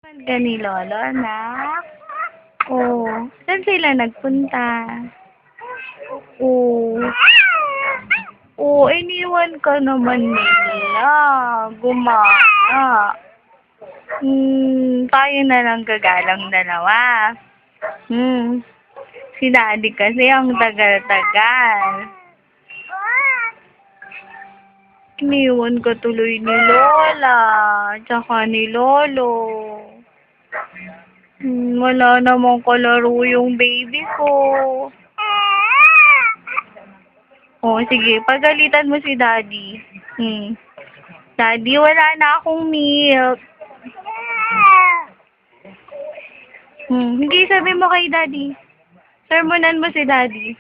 Ka ni Lolo, anak? Oh, saan sila nagpunta? Oh, iniwan ka naman nila. Gumana. Tayo na lang gagalang dalawa. Si Daddy kasi ang tagal-tagal. Iniwan ka tuloy ni Lola, tsaka ni Lolo. Wala namang kalaro yung baby ko. Oh, sige, pagalitan mo si Daddy. Daddy, wala na akong milk. Hindi, sabi mo kay Daddy. Sermonan mo si Daddy.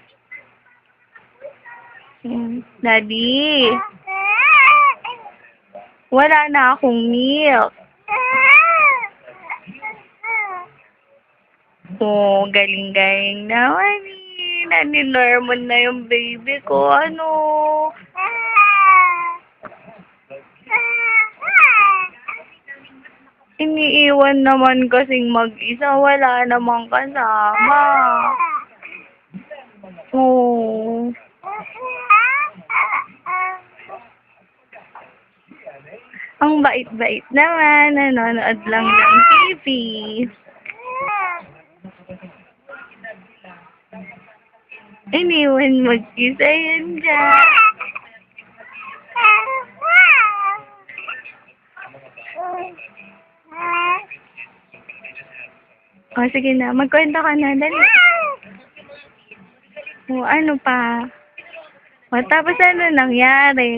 Daddy, wala na akong milk. Oh, galing-galing naman eh. Naninormon na yung baby ko. Ano? Iniiwan naman kasing mag-isa. Wala namang kasama. Oh. Ang bait-bait naman. Nanonood lang ng TV. Iniwan mag-isa yan dyan. Oh, sige na. Magkwento ka na. Dali. Oh, ano pa? Oh, tapos ano nangyari?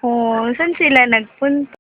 Oh, saan sila nagpunta?